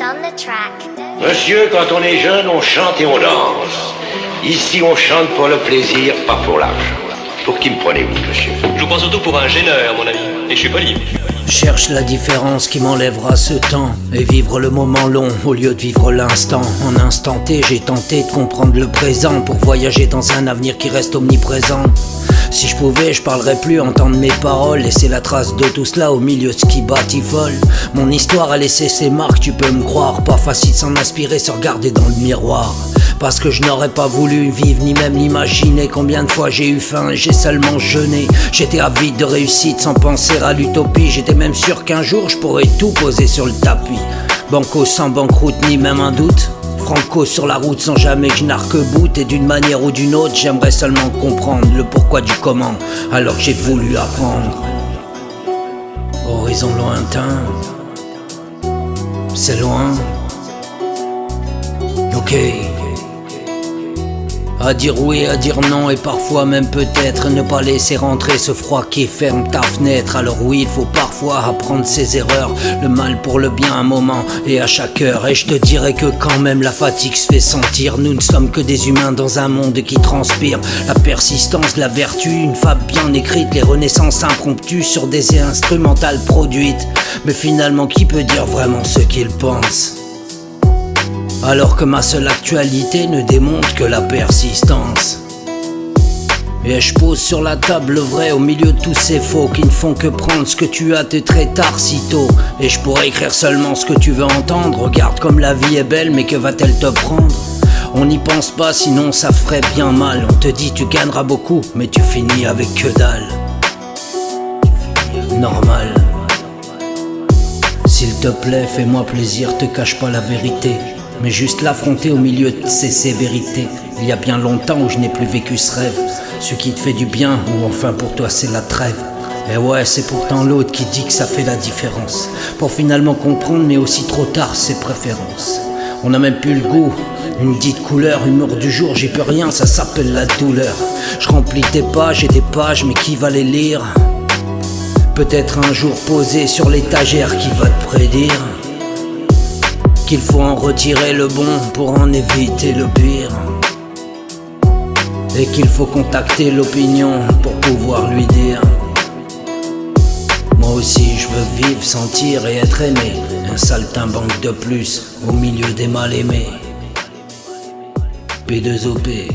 on the track. Monsieur, quand on est jeune, on chante et on danse. Ici, on chante pour le plaisir, pas pour l'argent. Pour qui me prenez-vous, monsieur? Je vous prends surtout pour un gêneur, mon ami, et je suis poli. Cherche la différence qui m'enlèvera ce temps et vivre le moment long au lieu de vivre l'instant. En instant T, j'ai tenté de comprendre le présent pour voyager dans un avenir qui reste omniprésent. Si je pouvais, je parlerais plus, entendre mes paroles, laisser la trace de tout cela au milieu de ce qui batifole. Mon histoire a laissé ses marques, tu peux me croire. Pas facile s'en inspirer, se regarder dans le miroir. Parce que je n'aurais pas voulu vivre ni même l'imaginer. Combien de fois j'ai eu faim et j'ai seulement jeûné. J'étais avide de réussite sans penser à l'utopie. J'étais même sûr qu'un jour je pourrais tout poser sur le tapis. Banco sans banqueroute ni même un doute. Franco sur la route sans jamais que je n'arc-boute. Et d'une manière ou d'une autre j'aimerais seulement comprendre le pourquoi du comment, alors que j'ai voulu apprendre. Horizon lointain, c'est loin. Ok. À dire oui, à dire non et parfois même peut-être ne pas laisser rentrer ce froid qui ferme ta fenêtre. Alors oui, il faut parfois apprendre ses erreurs, le mal pour le bien un moment et à chaque heure. Et je te dirais que quand même la fatigue se fait sentir. Nous ne sommes que des humains dans un monde qui transpire. La persistance, la vertu, une fable bien écrite, les renaissances impromptues sur des instrumentales produites. Mais finalement qui peut dire vraiment ce qu'il pense? Alors que ma seule actualité ne démontre que la persistance. Et je pose sur la table le vrai au milieu de tous ces faux qui ne font que prendre ce que tu as de très tard si tôt. Et je pourrais écrire seulement ce que tu veux entendre. Regarde comme la vie est belle, mais que va-t-elle te prendre? On n'y pense pas, sinon ça ferait bien mal. On te dit tu gagneras beaucoup, mais tu finis avec que dalle. Normal. S'il te plaît, fais-moi plaisir, te cache pas la vérité, mais juste l'affronter au milieu de ces sévérités. Il y a bien longtemps où je n'ai plus vécu ce rêve, ce qui te fait du bien ou enfin pour toi c'est la trêve. Et ouais, c'est pourtant l'autre qui dit que ça fait la différence, pour finalement comprendre mais aussi trop tard ses préférences. On n'a même plus le goût, une dite couleur, humeur du jour, j'y peux rien, ça s'appelle la douleur. Je remplis tes pages et des pages, mais qui va les lire? Peut-être un jour posé sur l'étagère qui va te prédire qu'il faut en retirer le bon pour en éviter le pire. Et qu'il faut contacter l'opinion pour pouvoir lui dire: moi aussi je veux vivre, sentir et être aimé. Un saltimbanque de plus au milieu des mal aimés. P2OP.